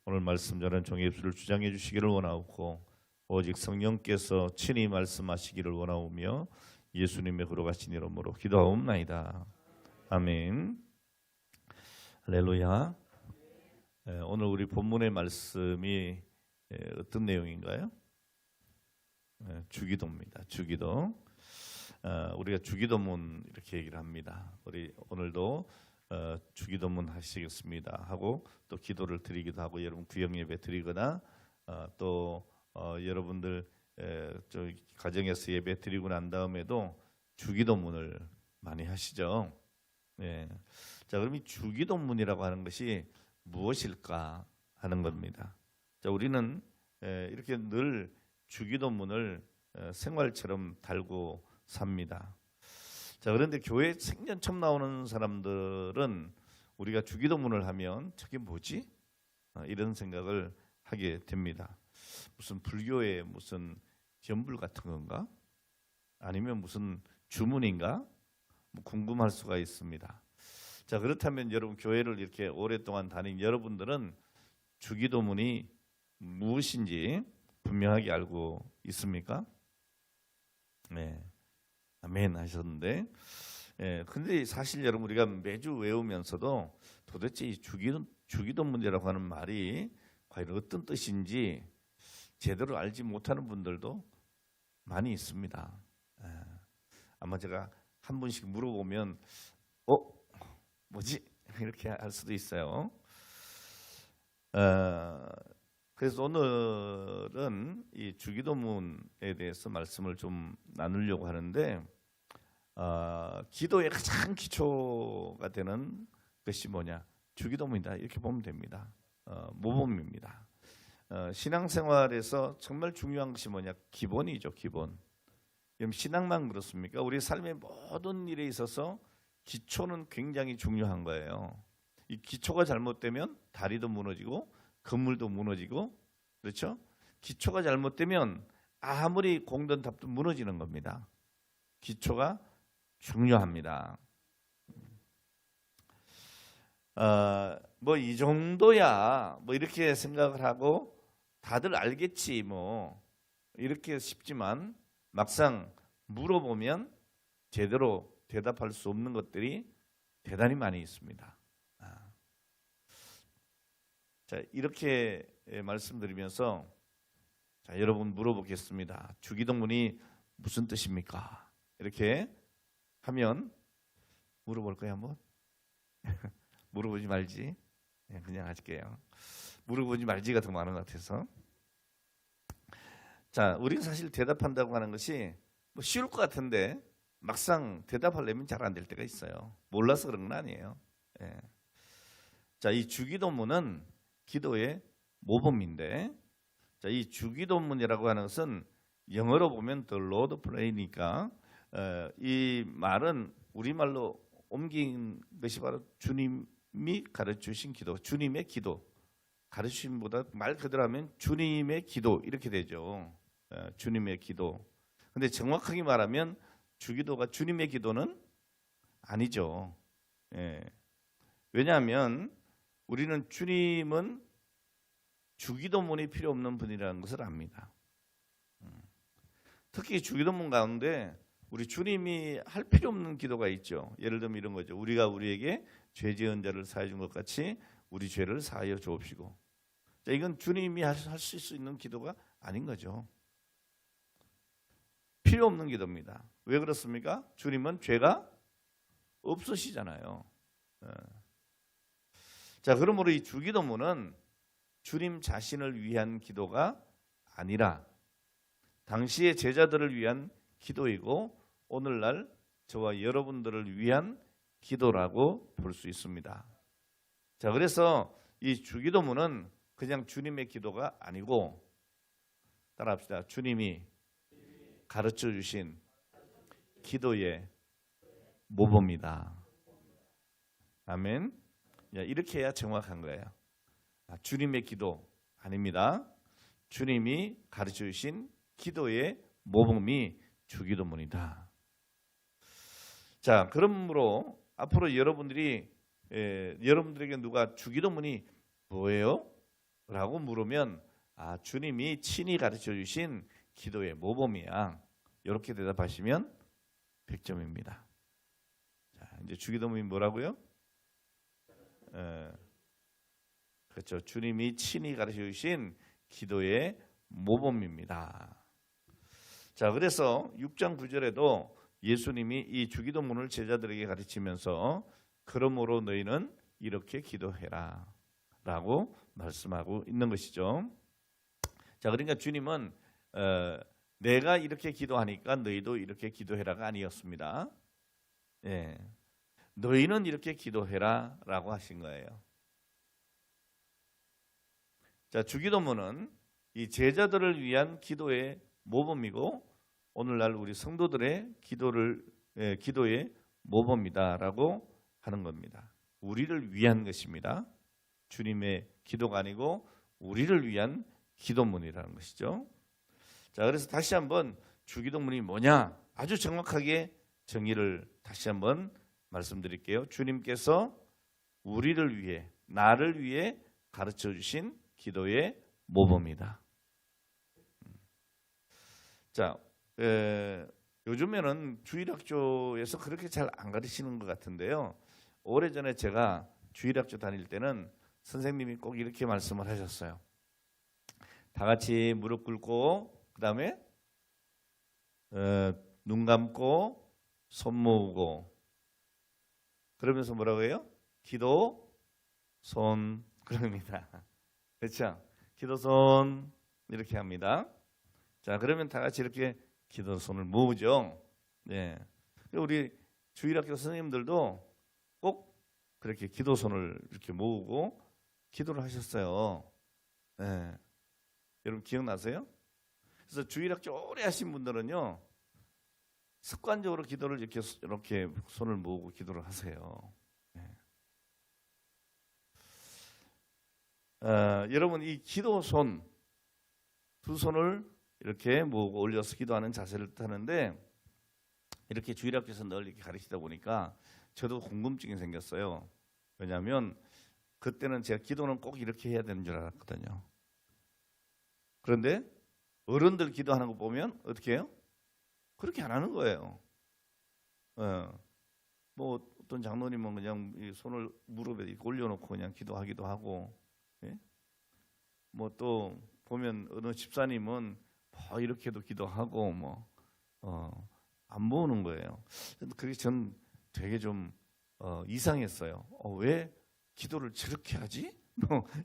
오늘 말씀 전한 종의 입술을 주장해 주시기를 원하옵고 오직 성령께서 친히 말씀하시기를 원하오며 예수님의 거룩하신 이름으로 기도하옵나이다. 아멘. 할렐루야. 오늘 우리 본문의 말씀이 어떤 내용인가요? 주기도입니다. 주기도. 우리가 주기도문 이렇게 얘기를 합니다. 우리 오늘도 주기도문 하시겠습니다 하고 또 기도를 드리기도 하고 여러분 구역 예배 드리거나 또 여러분들 저 가정에서 예배 드리고 난 다음에도 주기도문을 많이 하시죠. 네. 자, 그럼 이 주기도문이라고 하는 것이 무엇일까 하는 겁니다. 자, 우리는 이렇게 늘 주기도문을 생활처럼 달고 삽니다. 자, 그런데 교회 생전 처음 나오는 사람들은 우리가 주기도문을 하면 저게 뭐지? 이런 생각을 하게 됩니다. 무슨 불교의 무슨 전불 같은 건가? 아니면 무슨 주문인가? 뭐 궁금할 수가 있습니다. 자, 그렇다면 여러분 교회를 이렇게 오랫동안 다닌 여러분들은 주기도문이 무엇인지 분명하게 알고 있습니까? 네. 아멘 하셨는데, 근데 사실 여러분 우리가 매주 외우면서도 도대체 이 주기도문이라고 하는 말이 과연 어떤 뜻인지 제대로 알지 못하는 분들도 많이 있습니다. 아마 제가 한 분씩 물어보면 뭐지? 이렇게 할 수도 있어요. 그래서 오늘은 이 주기도문에 대해서 말씀을 좀 나누려고 하는데 기도의 가장 기초가 되는 것이 뭐냐? 주기도문이다 이렇게 보면 됩니다. 모범입니다. 신앙생활에서 정말 중요한 것이 뭐냐? 기본이죠. 기본. 신앙만 그렇습니까? 우리 삶의 모든 일에 있어서 기초는 굉장히 중요한 거예요. 이 기초가 잘못되면 다리도 무너지고 건물도 무너지고, 그렇죠? 기초가 잘못되면 아무리 공든 답도 무너지는 겁니다. 기초가 중요합니다. 뭐 이 정도야 뭐 이렇게 생각을 하고 다들 알겠지 뭐 이렇게 싶지만 막상 물어보면 제대로 대답할 수 없는 것들이 대단히 많이 있습니다. 자, 이렇게 말씀드리면서 자, 여러분 물어보겠습니다. 주기도문이 무슨 뜻입니까? 이렇게 하면 물어볼까요 한번? 물어보지 말지. 그냥 할게요. 물어보지 말지가 더 많은 것 같아서. 자, 우리가 사실 대답한다고 하는 것이 뭐 쉬울 것 같은데 막상 대답하려면 잘 안 될 때가 있어요. 몰라서 그런 건 아니에요. 자, 이 주기도문은 기도의 모범인데, 자, 이 주기도문이라고 하는 것은 영어로 보면 The Lord Pray니까 이 말은 우리말로 옮긴 것이 바로 주님이 가르치신 기도, 주님의 기도, 가르치심보다 말 그대로 하면 주님의 기도 이렇게 되죠. 주님의 기도. 근데 정확하게 말하면 주기도가 주님의 기도는 아니죠. 왜냐하면 우리는 주님은 주기도문이 필요 없는 분이라는 것을 압니다. 특히 주기도문 가운데 우리 주님이 할 필요 없는 기도가 있죠. 예를 들면 이런 거죠. 우리가 우리에게 죄 지은 자를 사해 준 것 같이 우리 죄를 사하여 주옵시고. 자, 이건 주님이 할 수 있는 기도가 아닌 거죠. 필요 없는 기도입니다. 왜 그렇습니까? 주님은 죄가 없으시잖아요. 자, 그러므로 이 주기도문은 주님 자신을 위한 기도가 아니라 당시의 제자들을 위한 기도이고 오늘날 저와 여러분들을 위한 기도라고 볼 수 있습니다. 자, 그래서 이 주기도문은 그냥 주님의 기도가 아니고 따라합시다. 주님이 가르쳐 주신 기도의 모범이다. 아멘. 이렇게 해야 정확한 거예요. 주님의 기도 아닙니다. 주님이 가르쳐 주신 기도의 모범이 주기도문이다. 자, 그러므로 앞으로 여러분들에게 누가 주기도문이 뭐예요? 라고 물으면 주님이 친히 가르쳐 주신 기도의 모범이야. 이렇게 대답하시면 100점입니다. 자, 이제 주기도문이 뭐라고요? 그렇죠. 주님이 친히 가르쳐 주신 기도의 모범입니다. 자, 그래서 6장 9절에도 예수님이 이 주기도문을 제자들에게 가르치면서 그러므로 너희는 이렇게 기도해라 라고 말씀하고 있는 것이죠. 자, 그러니까 주님은 내가 이렇게 기도하니까 너희도 이렇게 기도해라가 아니었습니다. 예, 너희는 이렇게 기도해라 라고 하신 거예요. 자, 주기도문은 이 제자들을 위한 기도의 모범이고 오늘날 우리 성도들의 기도의 모범이다라고 하는 겁니다. 우리를 위한 것입니다. 주님의 기도가 아니고 우리를 위한 기도문이라는 것이죠. 자, 그래서 다시 한번 주기도문이 뭐냐 아주 정확하게 정의를 다시 한번 말씀드릴게요. 주님께서 우리를 위해 나를 위해 가르쳐 주신 기도의 모범이다. 자, 요즘에는 주일학교에서 그렇게 잘 안 가르치는 것 같은데요. 오래전에 제가 주일학교 다닐 때는 선생님이 꼭 이렇게 말씀을 하셨어요. 다 같이 무릎 꿇고 그 다음에 눈 감고 손 모으고 그러면서 뭐라고 해요? 기도 손 그럽니다. 그렇죠? 기도 손 이렇게 합니다. 자, 그러면 다 같이 이렇게 기도 손을 모으죠. 네. 우리 주일학교 선생님들도 꼭 그렇게 기도 손을 이렇게 모으고 기도를 하셨어요. 네. 여러분 기억나세요? 그래서 주일학교 오래 하신 분들은요 습관적으로 기도를 이렇게 손을 모으고 기도를 하세요. 네. 여러분 이 기도 손 두 손을 이렇게 모으고 올려서 기도하는 자세를 뜻하는데 이렇게 주일학교에서 늘 이렇게 가르치다 보니까 저도 궁금증이 생겼어요. 왜냐하면 그때는 제가 기도는 꼭 이렇게 해야 되는 줄 알았거든요. 그런데 어른들 기도하는 거 보면 어떻게 해요? 그렇게 안 하는 거예요. 뭐 어떤 장로님은 그냥 이 손을 무릎에 올려놓고 그냥 기도하기도 하고, 예? 뭐 또 보면 어느 집사님은 뭐 이렇게도 기도하고 안 모으는 거예요. 그게 전 되게 좀 이상했어요. 왜 기도를 저렇게 하지?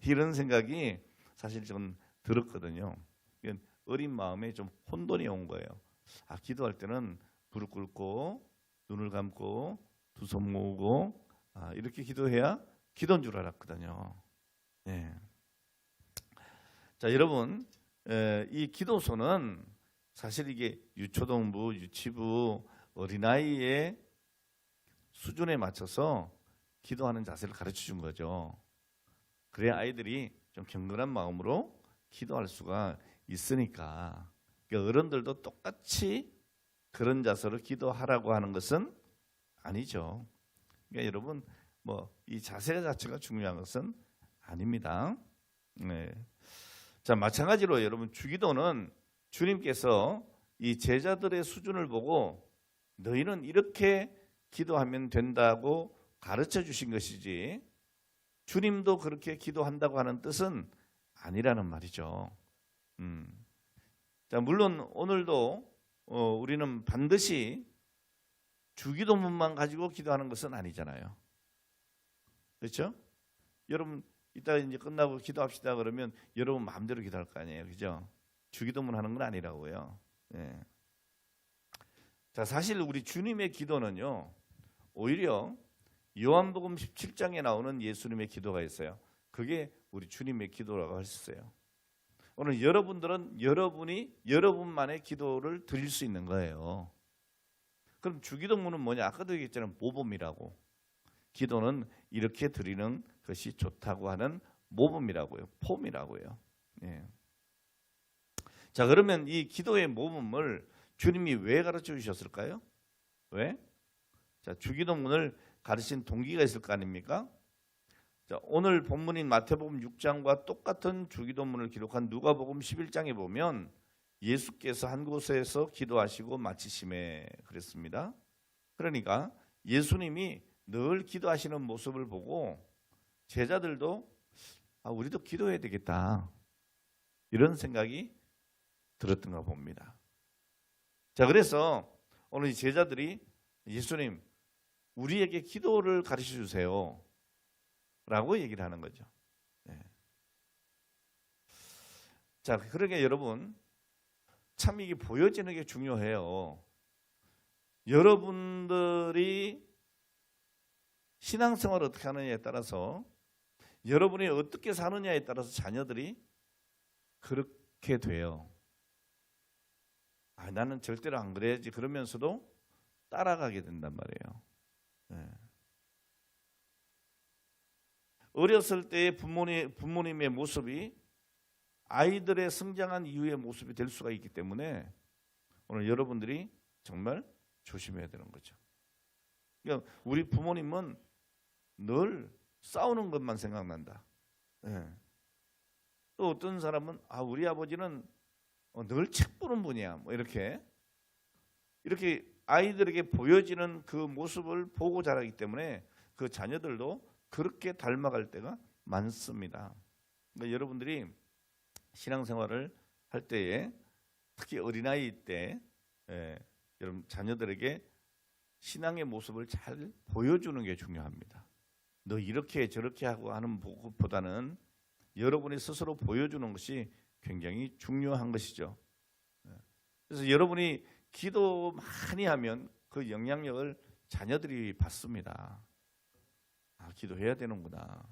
이런 생각이 사실 좀 들었거든요. 어린 마음에 좀 혼돈이 온 거예요. 기도할 때는 무릎 꿇고 눈을 감고 두 손 모으고 이렇게 기도해야 기도인 줄 알았거든요. 예. 자, 여러분 이 기도소는 사실 이게 유초동부, 유치부, 어린아이의 수준에 맞춰서 기도하는 자세를 가르쳐 준 거죠. 그래야 아이들이 좀 경건한 마음으로 기도할 수가 있으니까. 그러니까 어른들도 똑같이 그런 자세로 기도하라고 하는 것은 아니죠. 그러니까 여러분 이 자세 자체가 중요한 것은 아닙니다. 네. 자, 마찬가지로 여러분 주기도는 주님께서 이 제자들의 수준을 보고 너희는 이렇게 기도하면 된다고 가르쳐 주신 것이지 주님도 그렇게 기도한다고 하는 뜻은 아니라는 말이죠. 자, 물론 오늘도 우리는 반드시 주기도문만 가지고 기도하는 것은 아니잖아요. 그렇죠? 여러분 이따 이제 끝나고 기도합시다 그러면 여러분 마음대로 기도할 거 아니에요, 그죠? 주기도문 하는 건 아니라고요. 예. 자, 사실 우리 주님의 기도는요, 오히려 요한복음 17장에 나오는 예수님의 기도가 있어요. 그게 우리 주님의 기도라고 할 수 있어요. 오늘 여러분들은 여러분만의 기도를 드릴 수 있는 거예요. 그럼 주기도문은 뭐냐? 아까도 얘기했잖아요. 모범이라고. 기도는 이렇게 드리는 것이 좋다고 하는 모범이라고요. 폼이라고요. 예. 자, 그러면 이 기도의 모범을 주님이 왜 가르쳐 주셨을까요? 왜? 자, 주기도문을 가르친 동기가 있을 거 아닙니까? 자, 오늘 본문인 마태복음 6장과 똑같은 주기도문을 기록한 누가복음 11장에 보면 예수께서 한 곳에서 기도하시고 마치심에 그랬습니다. 그러니까 예수님이 늘 기도하시는 모습을 보고 제자들도 우리도 기도해야 되겠다 이런 생각이 들었던가 봅니다. 자, 그래서 오늘 이 제자들이 예수님 우리에게 기도를 가르쳐 주세요 라고 얘기를 하는 거죠. 네. 자, 그러게 여러분 참 이게 보여지는 게 중요해요. 여러분들이 신앙생활을 어떻게 하느냐에 따라서 여러분이 어떻게 사느냐에 따라서 자녀들이 그렇게 돼요. 나는 절대로 안 그래야지 그러면서도 따라가게 된단 말이에요. 네. 어렸을 때의 부모님의 모습이 아이들의 성장한 이후의 모습이 될 수가 있기 때문에 오늘 여러분들이 정말 조심해야 되는 거죠. 그러니까 우리 부모님은 늘 싸우는 것만 생각난다. 네. 또 어떤 사람은 우리 아버지는 늘 책 보는 분이야. 뭐 이렇게 아이들에게 보여지는 그 모습을 보고 자라기 때문에 그 자녀들도 그렇게 닮아갈 때가 많습니다. 그러니까 여러분들이 신앙생활을 할 때에 특히 어린아이 때 여러분 자녀들에게 신앙의 모습을 잘 보여주는 게 중요합니다. 너 이렇게 저렇게 하고 하는 것보다는 여러분이 스스로 보여주는 것이 굉장히 중요한 것이죠. 그래서 여러분이 기도 많이 하면 그 영향력을 자녀들이 받습니다. 기도해야 되는구나.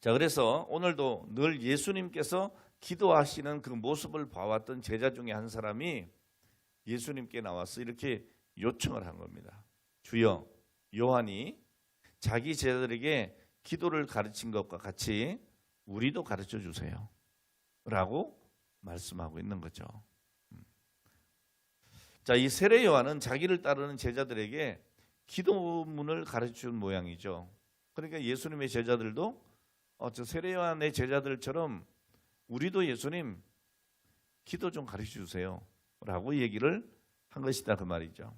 자, 그래서 오늘도 늘 예수님께서 기도하시는 그 모습을 봐왔던 제자 중에 한 사람이 예수님께 나와서 이렇게 요청을 한 겁니다. 주여, 요한이 자기 제자들에게 기도를 가르친 것과 같이 우리도 가르쳐 주세요 라고 말씀하고 있는 거죠. 자, 이 세례 요한은 자기를 따르는 제자들에게 기도문을 가르쳐 준 모양이죠. 그러니까 예수님의 제자들도 저 세례 요한의 제자들처럼 우리도 예수님 기도 좀 가르쳐 주세요 라고 얘기를 한 것이다 그 말이죠.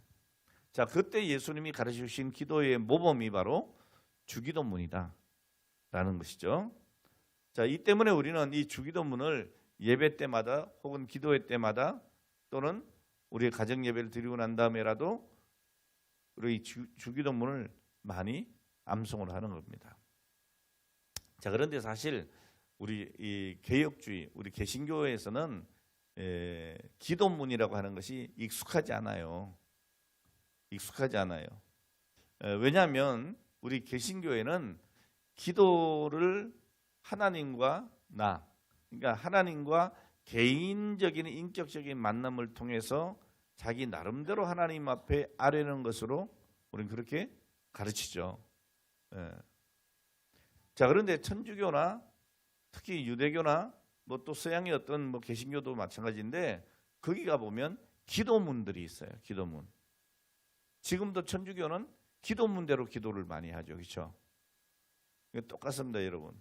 자, 그때 예수님이 가르쳐 주신 기도의 모범이 바로 주기도문이다 라는 것이죠. 자, 이 때문에 우리는 이 주기도문을 예배 때마다 혹은 기도회 때마다 또는 우리의 가정 예배를 드리고 난 다음에라도 우리 주기도문을 많이 암송을 하는 겁니다. 자, 그런데 사실 우리 이 개혁주의, 우리 개신교회에서는 기도문이라고 하는 것이 익숙하지 않아요. 익숙하지 않아요. 왜냐하면 우리 개신교회는 기도를 하나님과 그러니까 하나님과 개인적인 인격적인 만남을 통해서 자기 나름대로 하나님 앞에 아뢰는 것으로 우리는 그렇게 가르치죠. 자, 그런데 천주교나 특히 유대교나 뭐 또 서양의 어떤 뭐 개신교도 마찬가지인데 거기 가 보면 기도문들이 있어요. 기도문. 지금도 천주교는 기도문대로 기도를 많이 하죠, 그렇죠? 똑같습니다, 여러분.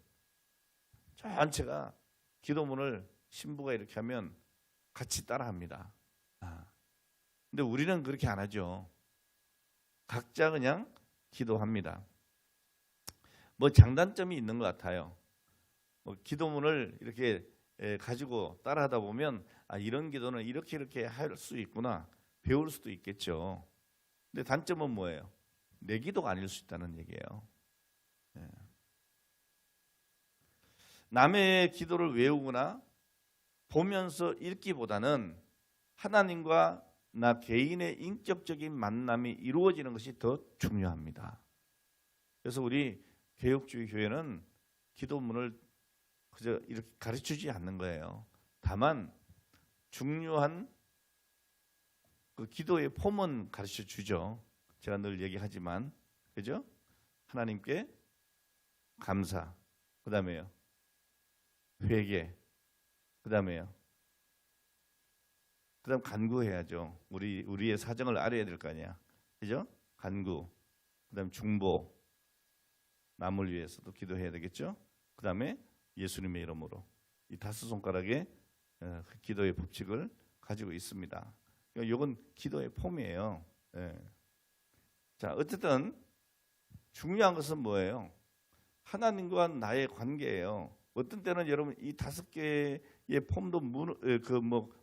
전체가 기도문을 신부가 이렇게 하면 같이 따라합니다. 근데 우리는 그렇게 안 하죠. 각자 그냥 기도합니다. 뭐 장단점이 있는 것 같아요. 뭐 기도문을 이렇게 가지고 따라하다 보면 이런 기도는 이렇게 할 수 있구나 배울 수도 있겠죠. 근데 단점은 뭐예요? 내 기도가 아닐 수 있다는 얘기예요. 남의 기도를 외우거나 보면서 읽기보다는 하나님과 나 개인의 인격적인 만남이 이루어지는 것이 더 중요합니다. 그래서 우리 개혁주의 교회는 기도문을 그저 이렇게 가르치지 않는 거예요. 다만 중요한 그 기도의 폼은 가르쳐 주죠. 제가 늘 얘기하지만, 그죠? 하나님께 감사, 그 다음에요 회개, 그 다음 간구해야죠. 우리의 사정을 알아야 될 거 아니야, 그죠? 간구, 그 다음 중보, 남을 위해서도 기도해야 되겠죠. 그 다음에 예수님의 이름으로 이 5손가락에 그 기도의 법칙을 가지고 있습니다. 이건 기도의 폼이에요. 예. 자, 어쨌든 중요한 것은 뭐예요? 하나님과 나의 관계예요. 어떤 때는 여러분 이 5개의 폼도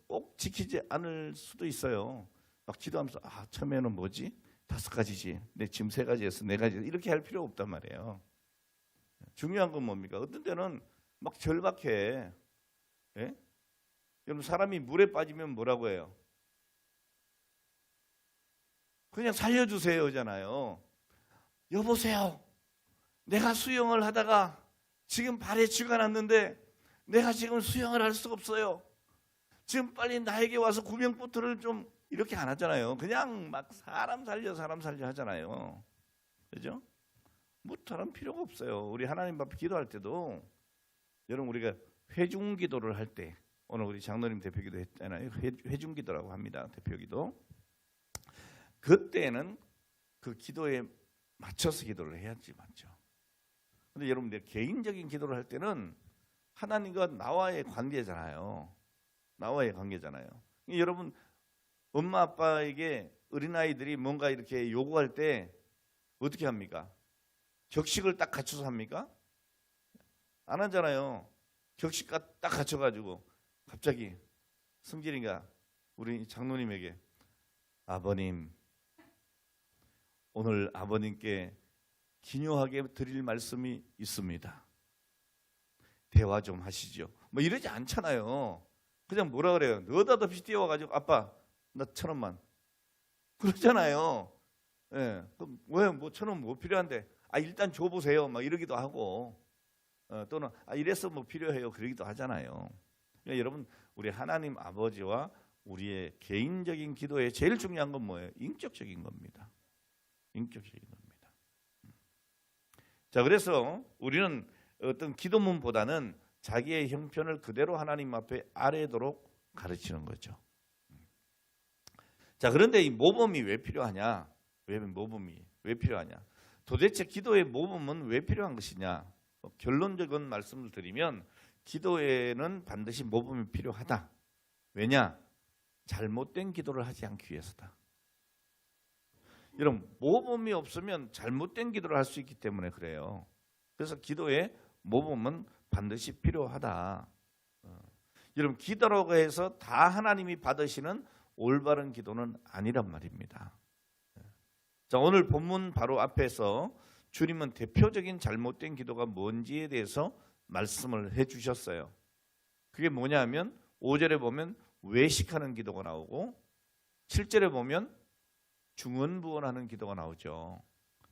꼭 지키지 않을 수도 있어요. 막 기도하면서 처음에는 뭐지? 5가지지. 내 지금 3가지에서 4가지 이렇게 할 필요 없단 말이에요. 중요한 건 뭡니까? 어떤 때는 막 절박해. 예? 여러분 사람이 물에 빠지면 뭐라고 해요? 그냥 살려주세요잖아요. 여보세요. 내가 수영을 하다가 지금 발에 쥐가 났는데 내가 지금 수영을 할 수가 없어요. 지금 빨리 나에게 와서 구명보트를 좀 이렇게 안 하잖아요. 그냥 막 사람 살려 하잖아요. 그죠? 뭐 다른 필요가 없어요. 우리 하나님 앞에 기도할 때도 여러분 우리가 회중기도를 할 때 오늘 우리 장로님 대표기도 했잖아요. 회중기도라고 합니다. 대표기도. 그때는 그 기도에 맞춰서 기도를 해야지 맞죠. 근데 여러분들 개인적인 기도를 할 때는 하나님과 나와의 관계잖아요. 나와의 관계잖아요. 여러분 엄마 아빠에게 어린아이들이 뭔가 이렇게 요구할 때 어떻게 합니까? 격식을 딱 갖춰서 합니까? 안 하잖아요. 격식 딱 갖춰가지고 갑자기 승진이가 우리 장로님에게 아버님 오늘 아버님께 기묘하게 드릴 말씀이 있습니다. 대화 좀 하시죠. 뭐 이러지 않잖아요. 그냥 뭐라 그래요? 느닷없이 뛰어와가지고 아빠 나 1,000원만 그러잖아요. 예, 그럼 왜 뭐 1,000원 뭐 필요한데? 일단 줘보세요. 막 이러기도 하고 또는 이래서 뭐 필요해요. 그러기도 하잖아요. 그러니까 여러분 우리 하나님 아버지와 우리의 개인적인 기도에 제일 중요한 건 뭐예요? 인격적인 겁니다. 인격적인 겁니다. 자, 그래서 우리는 어떤 기도문보다는 자기의 형편을 그대로 하나님 앞에 아뢰도록 가르치는 거죠. 자, 그런데 이 모범이 왜 필요하냐? 모범이 왜 필요하냐? 도대체 기도의 모범은 왜 필요한 것이냐? 결론적인 말씀을 드리면 기도에는 반드시 모범이 필요하다. 왜냐? 잘못된 기도를 하지 않기 위해서다. 여러분 모범이 없으면 잘못된 기도를 할 수 있기 때문에 그래요. 그래서 기도에 모범은 반드시 필요하다. 여러분 기도라고 해서 다 하나님이 받으시는 올바른 기도는 아니란 말입니다. 자, 오늘 본문 바로 앞에서 주님은 대표적인 잘못된 기도가 뭔지에 대해서 말씀을 해주셨어요. 그게 뭐냐면 5절에 보면 외식하는 기도가 나오고 7절에 보면 중언부언하는 기도가 나오죠.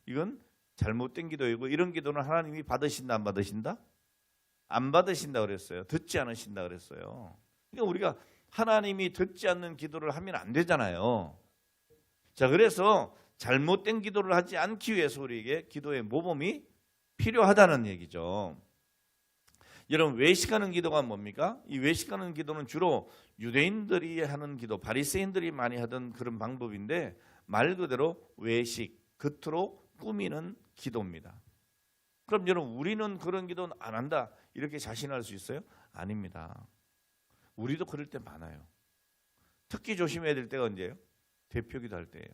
이건 잘못된 기도이고 이런 기도는 하나님이 받으신다 안 받으신다? 안 받으신다 그랬어요. 듣지 않으신다 그랬어요. 그러니까 우리가 하나님이 듣지 않는 기도를 하면 안 되잖아요. 자, 그래서 잘못된 기도를 하지 않기 위해서 우리에게 기도의 모범이 필요하다는 얘기죠. 여러분 외식하는 기도가 뭡니까? 이 외식하는 기도는 주로 유대인들이 하는 기도, 바리새인들이 많이 하던 그런 방법인데 말 그대로 외식, 겉으로 꾸미는 기도입니다. 그럼 여러분 우리는 그런 기도는 안 한다 이렇게 자신할 수 있어요? 아닙니다. 우리도 그럴 때 많아요. 특히 조심해야 될 때가 언제예요? 대표기도 할 때예요.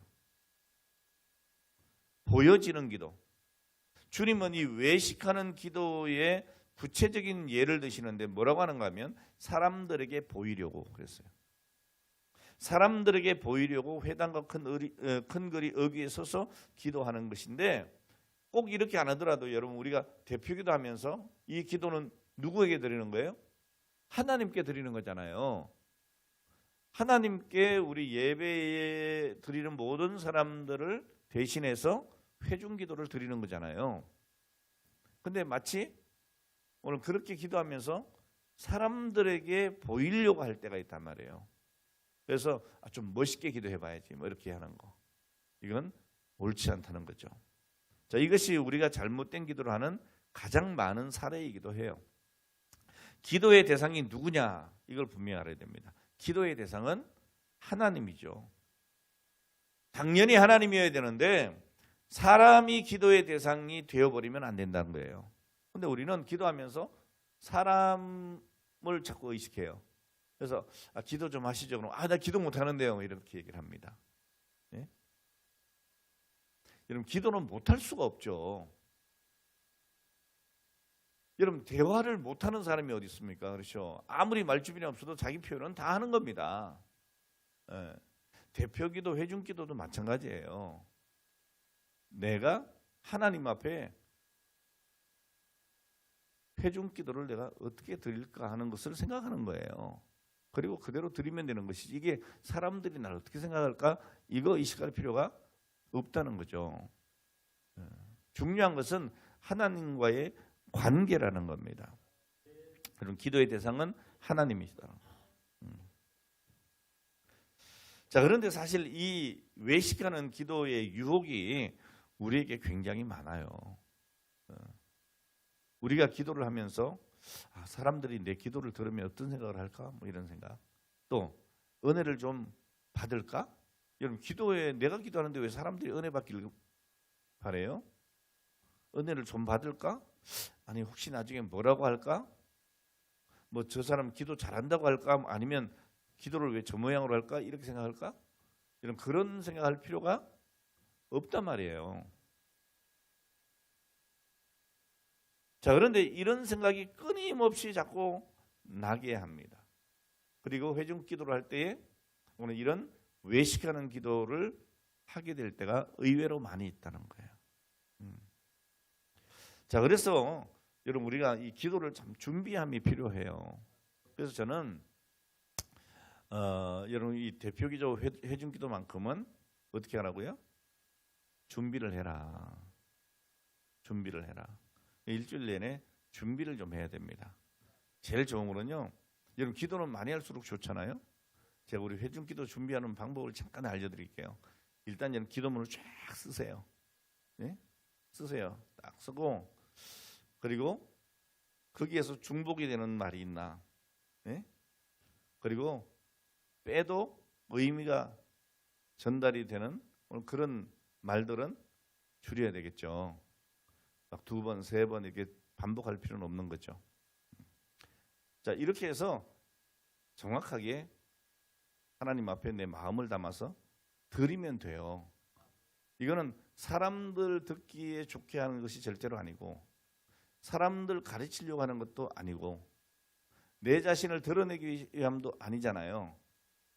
보여지는 기도. 주님은 이 외식하는 기도의 구체적인 예를 드시는데 뭐라고 하는가 하면 사람들에게 보이려고 그랬어요. 사람들에게 보이려고 회당과 큰 거리 어귀에 서서 기도하는 것인데 꼭 이렇게 안 하더라도 여러분 우리가 대표기도 하면서 이 기도는 누구에게 드리는 거예요? 하나님께 드리는 거잖아요. 하나님께 우리 예배에 드리는 모든 사람들을 대신해서 회중기도를 드리는 거잖아요. 근데 마치 오늘 그렇게 기도하면서 사람들에게 보이려고 할 때가 있단 말이에요. 그래서 좀 멋있게 기도해봐야지 뭐 이렇게 하는 거. 이건 옳지 않다는 거죠. 자, 이것이 우리가 잘못된 기도를 하는 가장 많은 사례이기도 해요. 기도의 대상이 누구냐 이걸 분명히 알아야 됩니다. 기도의 대상은 하나님이죠. 당연히 하나님이어야 되는데 사람이 기도의 대상이 되어버리면 안 된다는 거예요. 근데 우리는 기도하면서 사람을 자꾸 의식해요. 그래서 기도 좀 하시죠. 그럼 나 기도 못 하는데요. 이렇게 얘기를 합니다. 예? 여러분 기도는 못할 수가 없죠. 여러분 대화를 못하는 사람이 어디 있습니까? 그렇죠. 아무리 말주변이 없어도 자기 표현은 다 하는 겁니다. 예. 대표기도 회중기도도 마찬가지예요. 내가 하나님 앞에 회중기도를 내가 어떻게 드릴까 하는 것을 생각하는 거예요. 그리고 그대로 드리면 되는 것이지 이게 사람들이 나를 어떻게 생각할까? 이거 의식할 필요가 없다는 거죠. 중요한 것은 하나님과의 관계라는 겁니다. 그럼 기도의 대상은 하나님이시다. 자, 그런데 사실 이 외식하는 기도의 유혹이 우리에게 굉장히 많아요. 우리가 기도를 하면서 사람들이 내 기도를 들으면 어떤 생각을 할까? 뭐 이런 생각. 또 은혜를 좀 받을까? 여러분 기도에 내가 기도하는데 왜 사람들이 은혜 받기를 바래요? 은혜를 좀 받을까? 아니 혹시 나중에 뭐라고 할까? 뭐 저 사람 기도 잘한다고 할까? 아니면 기도를 왜 저 모양으로 할까? 이렇게 생각할까? 이런 그런 생각할 필요가 없단 말이에요. 자, 그런데 이런 생각이 끊임없이 자꾸 나게 합니다. 그리고 회중 기도를 할 때에 오늘 이런 외식하는 기도를 하게 될 때가 의외로 많이 있다는 거예요. 자, 그래서 여러분 우리가 이 기도를 참 준비함이 필요해요. 그래서 저는 여러분 이 대표기도 회중기도만큼은 어떻게 하라고요? 준비를 해라. 준비를 해라. 일주일 내내 준비를 좀 해야 됩니다. 제일 좋은 거는요. 여러분 기도는 많이 할수록 좋잖아요. 제가 우리 회중기도 준비하는 방법을 잠깐 알려드릴게요. 일단 여러분 기도문을 쫙 쓰세요. 네? 쓰세요. 딱 쓰고 그리고 거기에서 중복이 되는 말이 있나? 네? 그리고 빼도 의미가 전달이 되는 그런 말들은 줄여야 되겠죠. 막 2번, 3번 이렇게 반복할 필요는 없는 거죠. 자, 이렇게 해서 정확하게 하나님 앞에 내 마음을 담아서 드리면 돼요. 이거는 사람들 듣기에 좋게 하는 것이 절대로 아니고 사람들 가르치려고 하는 것도 아니고 내 자신을 드러내기 위함도 아니잖아요.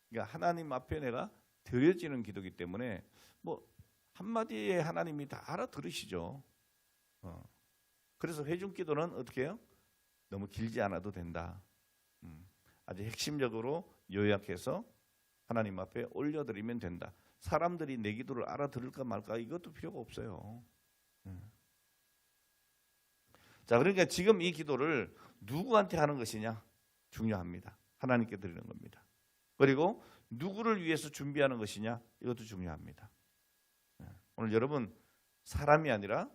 그러니까 하나님 앞에 내가 드려지는 기도이기 때문에 뭐 한마디에 하나님이 다 알아들으시죠. 그래서 회중기도는 어떻게 해요? 너무 길지 않아도 된다. 아주 핵심적으로 요약해서 하나님 앞에 올려드리면 된다. 사람들이 내 기도를 알아들을까 말까 이것도 필요가 없어요. 자, 그러니까 지금 이 기도를 누구한테 하는 것이냐 중요합니다. 하나님께 드리는 겁니다. 그리고 누구를 위해서 준비하는 것이냐 이것도 중요합니다. 오늘 여러분 사람이 아니라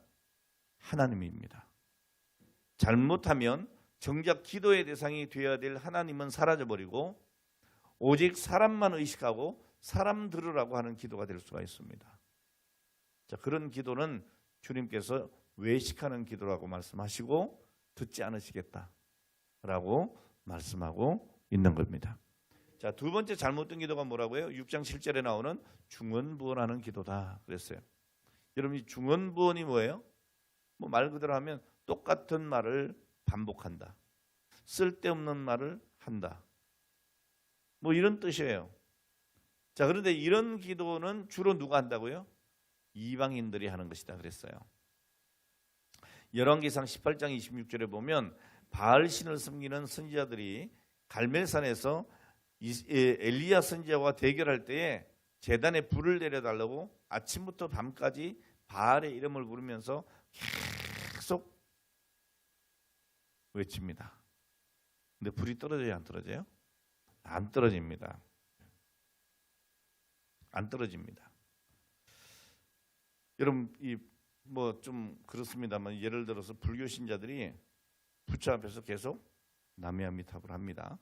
하나님입니다. 잘못하면 정작 기도의 대상이 되어야 될 하나님은 사라져버리고 오직 사람만 의식하고 사람 들으라고 하는 기도가 될 수가 있습니다. 자, 그런 기도는 주님께서 외식하는 기도라고 말씀하시고 듣지 않으시겠다라고 말씀하고 있는 겁니다. 자, 2번째 잘못된 기도가 뭐라고요? 6장 7절에 나오는 중언부언하는 기도다 그랬어요. 여러분 이 중언부언이 뭐예요? 뭐 말 그대로 하면 똑같은 말을 반복한다. 쓸데없는 말을 한다. 뭐 이런 뜻이에요. 자, 그런데 이런 기도는 주로 누가 한다고요? 이방인들이 하는 것이다 그랬어요. 열왕기상 18장 26절에 보면 바알신을 섬기는 선지자들이 갈멜산에서 엘리야 선지자와 대결할 때에 제단에 불을 내려달라고 아침부터 밤까지 바알의 이름을 부르면서 계속 외칩니다. 근데 불이 떨어져요, 안 떨어져요? 안 떨어집니다. 안 떨어집니다. 여러분 이 뭐 좀 그렇습니다만 예를 들어서 불교 신자들이 부처 앞에서 계속 남해아미탑을 합니다.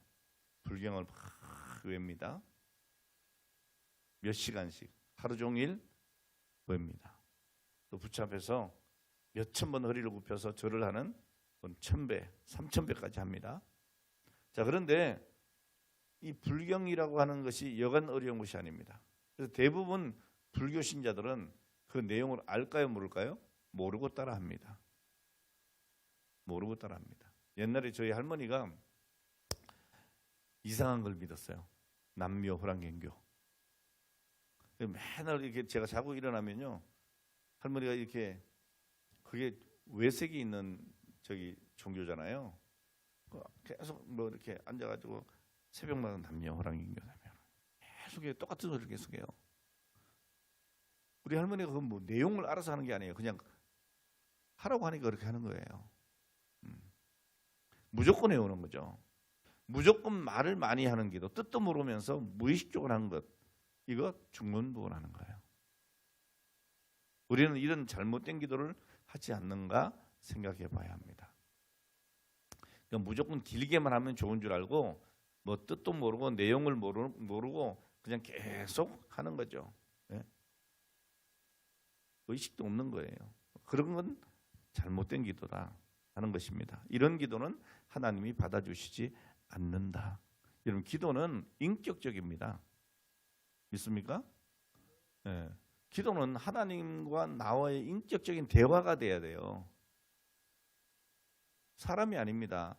불경을 막 외웁니다. 몇 시간씩 하루 종일 외웁니다. 또 부처 앞에서 몇천 번 허리를 굽혀서 절을 하는 1000배, 3000배까지 합니다. 자, 그런데 이 불경이라고 하는 것이 여간 어려운 것이 아닙니다. 그래서 대부분 불교 신자들은 그 내용을 알까요, 모를까요? 모르고 따라합니다. 모르고 따라합니다. 옛날에 저희 할머니가 이상한 걸 믿었어요. 남묘 호랑개교. 맨날 이렇게 제가 자고 일어나면요, 할머니가 이렇게, 그게 외색이 있는 저기 종교잖아요. 계속 뭐 이렇게 앉아가지고 새벽마다 남녀 호랑개교 계속 똑같은 소리를 계속해요. 우리 할머니가 그 뭐 내용을 알아서 하는 게 아니에요. 그냥 하라고 하니까 그렇게 하는 거예요. 무조건 해오는 거죠. 무조건 말을 많이 하는 기도, 뜻도 모르면서 무의식적으로 하는 것, 이거 중문부원하는 거예요. 우리는 이런 잘못된 기도를 하지 않는가 생각해 봐야 합니다. 그러니까 무조건 길게만 하면 좋은 줄 알고 뭐 뜻도 모르고 내용을 모르고 그냥 계속 하는 거죠. 예? 의식도 없는 거예요. 그런 건 잘못된 기도다 하는 것입니다. 이런 기도는 하나님이 받아주시지 않는다. 여러분, 기도는 인격적입니다. 믿습니까? 예. 기도는 하나님과 나와의 인격적인 대화가 돼야 돼요. 사람이 아닙니다.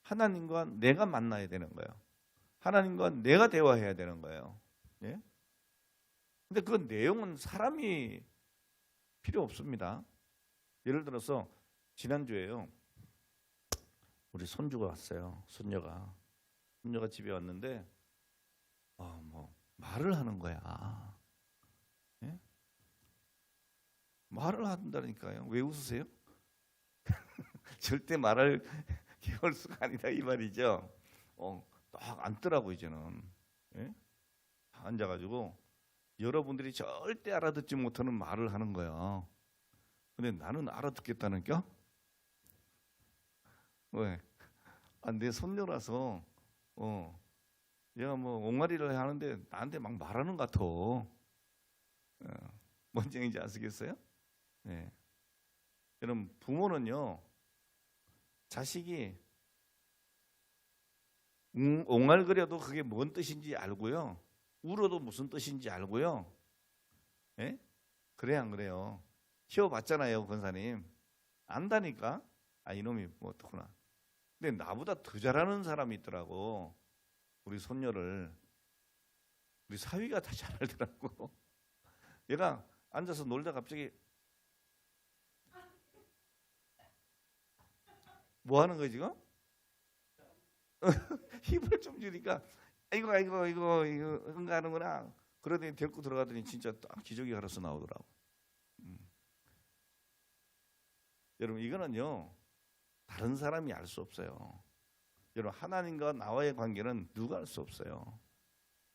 하나님과 내가 만나야 되는 거예요. 하나님과 내가 대화해야 되는 거예요. 예? 근데 그 내용은 사람이 필요 없습니다. 예를 들어서 지난주에요, 우리 손주가 왔어요. 손녀가 집에 왔는데 뭐 말을 하는 거야. 예? 말을 한다니까요. 왜 웃으세요? 절대 말을 개월 수가 아니다 이 말이죠. 딱 앉더라고 이제는. 예? 앉아가지고 여러분들이 절대 알아듣지 못하는 말을 하는 거야. 근데 나는 알아듣겠다는겨? 왜? 내 손녀라서 얘가 뭐 옹알이를 하는데 나한테 막 말하는 것 같아. 뭔지 얘기인지 아시겠어요? 네. 여러분, 부모는요, 자식이 옹알거려도 그게 뭔 뜻인지 알고요, 울어도 무슨 뜻인지 알고요. 예? 그래야 안 그래요? 키워봤잖아요, 권사님. 안다니까. 이놈이 뭐 어떡구나. 근데 나보다 더 잘하는 사람이 있더라고. 우리 손녀를. 우리 사위가 다 잘 알더라고. 얘가 앉아서 놀다 갑자기 뭐 하는 거야 지금? 힘을 좀 주니까 이거 응가하는구나. 그러더니 데리고 들어가더니 진짜 딱 기저귀 갈아서 나오더라고. 여러분, 이거는요, 다른 사람이 알 수 없어요. 여러분, 하나님과 나와의 관계는 누가 알 수 없어요.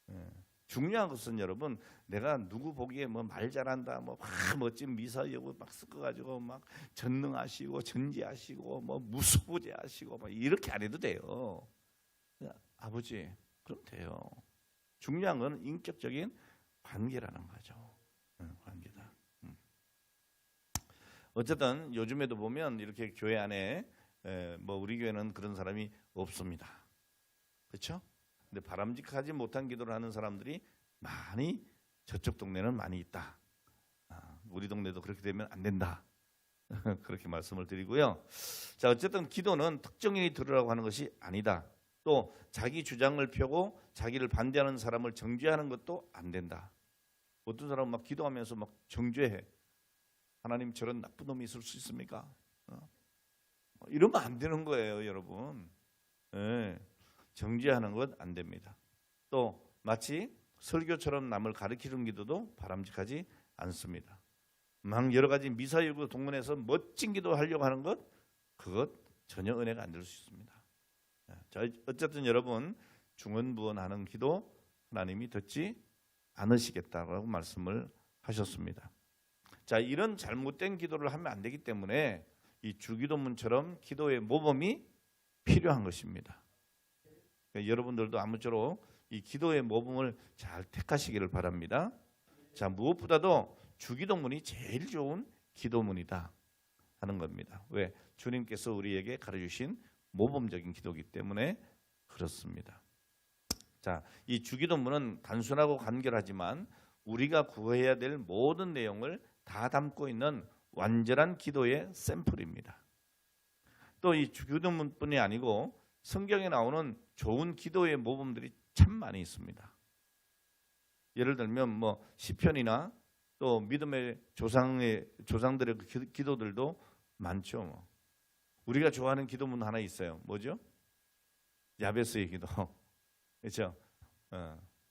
예. 중요한 것은 여러분, 내가 누구 보기에 뭐 말 잘한다, 뭐 막 멋진 미사여고 막 섞어가지고 막 전능하시고 전지하시고 뭐 무소부재하시고 막 이렇게 안 해도 돼요. 아버지, 그럼 돼요. 중요한 건 인격적인 관계라는 거죠. 관계다. 어쨌든 요즘에도 보면 이렇게 교회 안에 뭐 우리 교회는 그런 사람이 없습니다. 그렇죠? 근데 바람직하지 못한 기도를 하는 사람들이 많이 저쪽 동네는 많이 있다. 우리 동네도 그렇게 되면 안 된다. 그렇게 말씀을 드리고요. 자, 어쨌든 기도는 특정인이 들으라고 하는 것이 아니다. 또 자기 주장을 펴고 자기를 반대하는 사람을 정죄하는 것도 안 된다. 어떤 사람은 막 기도하면서 막 정죄해. 하나님, 저런 나쁜 놈이 있을 수 있습니까? 이러면 안 되는 거예요, 여러분. 네. 정죄하는 것 안 됩니다. 또 마치 설교처럼 남을 가르치는 기도도 바람직하지 않습니다. 막 여러 가지 미사일구 동문에서 멋진 기도 하려고 하는 것, 그것 전혀 은혜가 안 될 수 있습니다. 자, 어쨌든 여러분, 중언부언하는 기도 하나님이 듣지 않으시겠다라고 말씀을 하셨습니다. 자, 이런 잘못된 기도를 하면 안 되기 때문에 이 주기도문처럼 기도의 모범이 필요한 것입니다. 그러니까 여러분들도 아무쪼록 이 기도의 모범을 잘 택하시기를 바랍니다. 자, 무엇보다도 주기도문이 제일 좋은 기도문이다 하는 겁니다. 왜? 주님께서 우리에게 가르쳐주신 모범적인 기도이기 때문에 그렇습니다. 자, 이 주기도문은 단순하고 간결하지만 우리가 구해야 될 모든 내용을 다 담고 있는 완전한 기도의 샘플입니다. 또 이 주기도문뿐이 아니고 성경에 나오는 좋은 기도의 모범들이 참 많이 있습니다. 예를 들면 뭐 시편이나 또 믿음의 조상들의 기도들도 많죠. 우리가 좋아하는 기도문 하나 있어요. 뭐죠? 야베스의 기도. 그렇죠?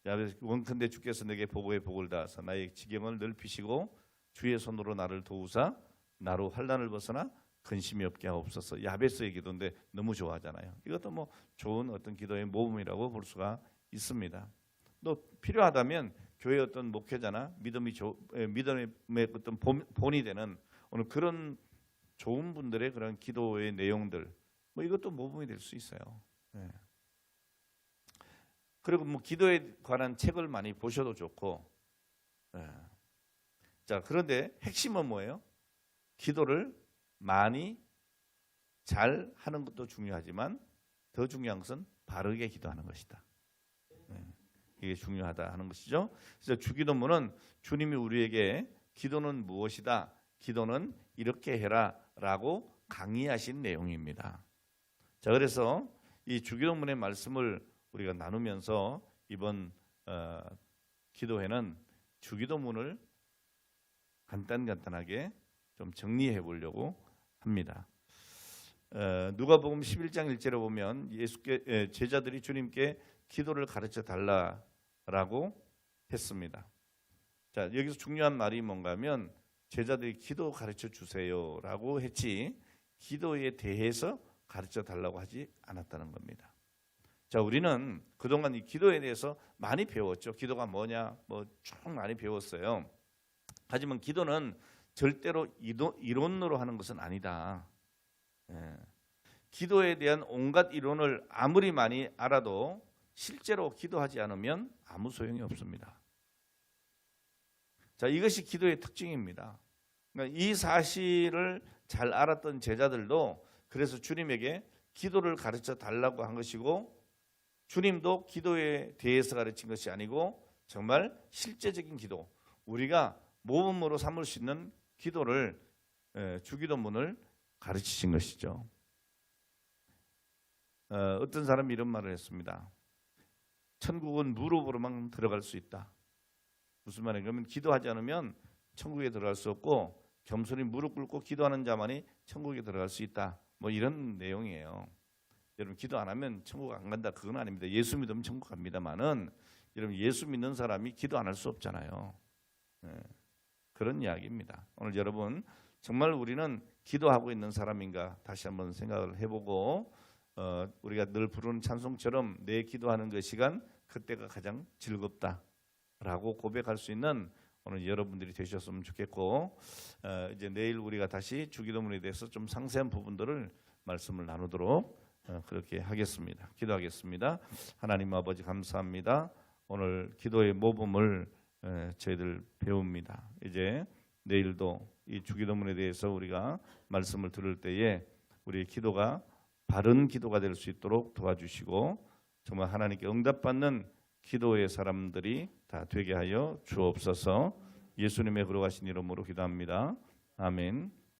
야베스, 원컨대 주께서 내게 보고의 복을 다하사 나의 지경을 넓히시고 주의 손으로 나를 도우사 나로 환난을 벗어나 근심이 없게 하옵소서. 야베스의 기도인데 너무 좋아하잖아요. 이것도 뭐 좋은 어떤 기도의 모범이라고 볼 수가 있습니다. 또 필요하다면 교회 어떤 목회자나 믿음의 어떤 본이 되는 오늘 그런 좋은 분들의 그런 기도의 내용들, 뭐 이것도 모범이 될 수 있어요. 네. 그리고 뭐 기도에 관한 책을 많이 보셔도 좋고. 네. 자, 그런데 핵심은 뭐예요? 기도를 많이 잘 하는 것도 중요하지만 더 중요한 것은 바르게 기도하는 것이다. 네. 이게 중요하다 하는 것이죠. 그래서 주기도문은 주님이 우리에게 기도는 무엇이다, 기도는 이렇게 해라라고 강의하신 내용입니다. 자, 그래서 이 주기도문의 말씀을 우리가 나누면서 이번 기도회는 주기도문을 간단하게 좀 정리해 보려고 합니다. 누가복음 11장 1절에 보면 제자들이 주님께 기도를 가르쳐 달라라고 했습니다. 자, 여기서 중요한 말이 뭔가 하면 제자들이 기도 가르쳐 주세요라고 했지 기도에 대해서 가르쳐 달라고 하지 않았다는 겁니다. 자, 우리는 그동안 이 기도에 대해서 많이 배웠죠. 기도가 뭐냐 뭐 쭉 많이 배웠어요. 하지만 기도는 절대로 이론으로 하는 것은 아니다. 예. 기도에 대한 온갖 이론을 아무리 많이 알아도 실제로 기도하지 않으면 아무 소용이 없습니다. 자, 이것이 기도의 특징입니다. 그러니까 이 사실을 잘 알았던 제자들도 그래서 주님에게 기도를 가르쳐 달라고 한 것이고 주님도 기도에 대해서 가르친 것이 아니고 정말 실제적인 기도, 우리가 모범으로 삼을 수 있는 기도를 주기도문을 가르치신 것이죠. 어떤 사람이 이런 말을 했습니다. 천국은 무릎으로만 들어갈 수 있다. 무슨 말이냐? 그러면 기도하지 않으면 천국에 들어갈 수 없고 겸손히 무릎 꿇고 기도하는 자만이 천국에 들어갈 수 있다. 뭐 이런 내용이에요. 여러분 기도 안 하면 천국 안 간다. 그건 아닙니다. 예수 믿으면 천국 갑니다만은 여러분 예수 믿는 사람이 기도 안 할 수 없잖아요. 그런 이야기입니다. 오늘 여러분 정말 우리는 기도하고 있는 사람인가 다시 한번 생각을 해보고 우리가 늘 부르는 찬송처럼 내 기도하는 그 시간 그때가 가장 즐겁다라고 고백할 수 있는 오늘 여러분들이 되셨으면 좋겠고 이제 내일 우리가 다시 주기도문에 대해서 좀 상세한 부분들을 말씀을 나누도록 그렇게 하겠습니다. 기도하겠습니다. 하나님 아버지 감사합니다. 오늘 기도의 모범을 저희들 배웁니다. 이제 내일도 이 주기도문에 대해서 우리가 말씀을 들을 때에 우리의 기도가 바른 기도가 될 수 있도록 도와주시고 정말 하나님께 응답받는 기도의 사람들이 다 되게 하여 주옵소서. 예수님의 걸어가신 이름으로 기도합니다. 아멘.